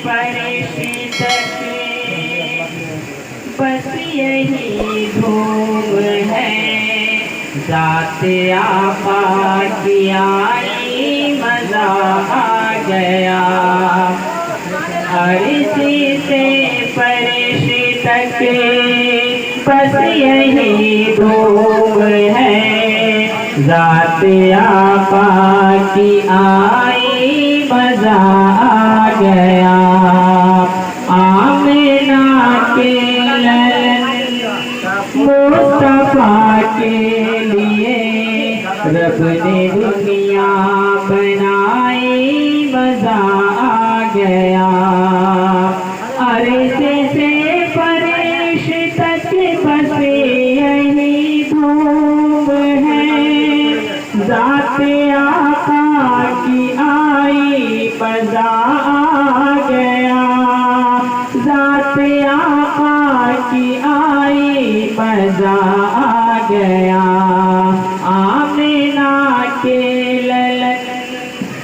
परिषित की बस यही धूम है। जाते आपा की आई मजा आ गया। अर्शी से परिषित की बस यही धूम है। जाते आपा की आई मजा आ गया। आमिना के ललन मुस्तफा के लिए रब ने दुनिया बनाई मजा आ गया। अर्शी से परिषित की बस यही धूम है। जाते आका की आई मजा आ गया। जाते आका की आई मजा आ गया। आमिना के ललन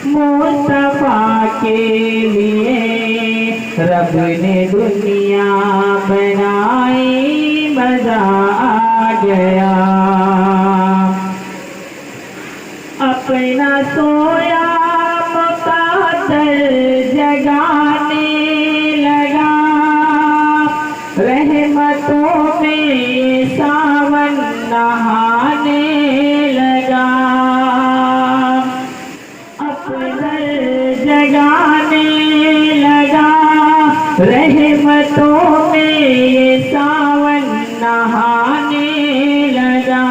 मुस्तफा के लिए रब ने दुनिया बनाई मजा आ गया। अपना सोया मुक़द्दर जगाने लगा। रहमतों में सावन नहाने लगा। अपना जगाने लगा। रहमतों में सावन नहाने लगा।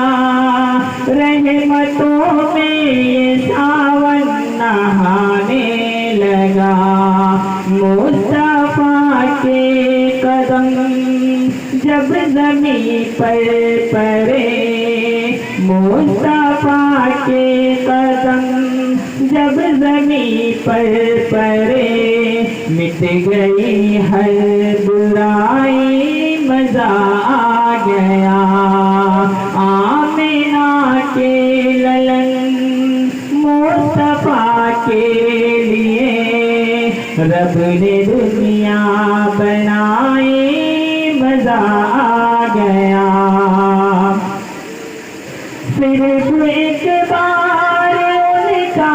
रहमतों में सावन नहाने लगा। मुस्तफा के कदम जब ज़मीं पर पड़े। मुस्तफा के कदम जब ज़मीं पर पड़े। मिट गई हर बुराई मजा आ गया। आमिना के ललन मुस्तफा के लिए रब ने दुनिया बनाई मजा आ गया। सिर्फ एक बार उनका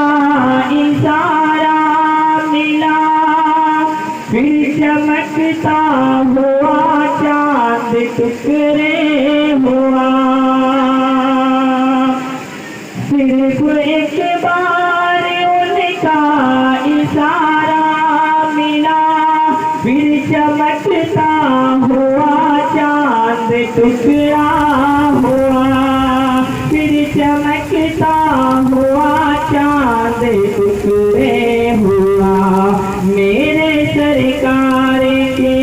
इशारा मिला। फिर चमकता हुआ चांद टुकड़े हुआ। सिर्फ एक बार उनका इशारा मिला। फिर चमकता हुआ चांद टुकड़ा हुआ। फिर चमकता हुआ चांद टुकड़े हुआ। मेरे सरकार के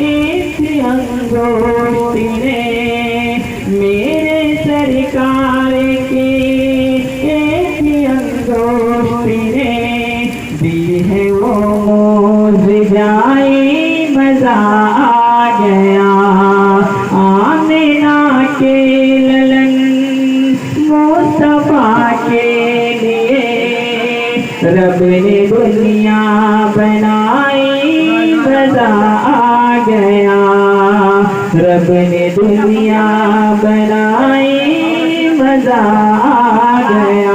एक अंगोष्ठी ने मेरे सरकार के एक अंगोष्ठी ने दी है वो मुझजाई मजा आ गया। आमिना के ललन मुस्तफा के लिए रब ने दुनिया बनाई मजा आ गया। रब ने दुनिया बनाई मजा आ गया।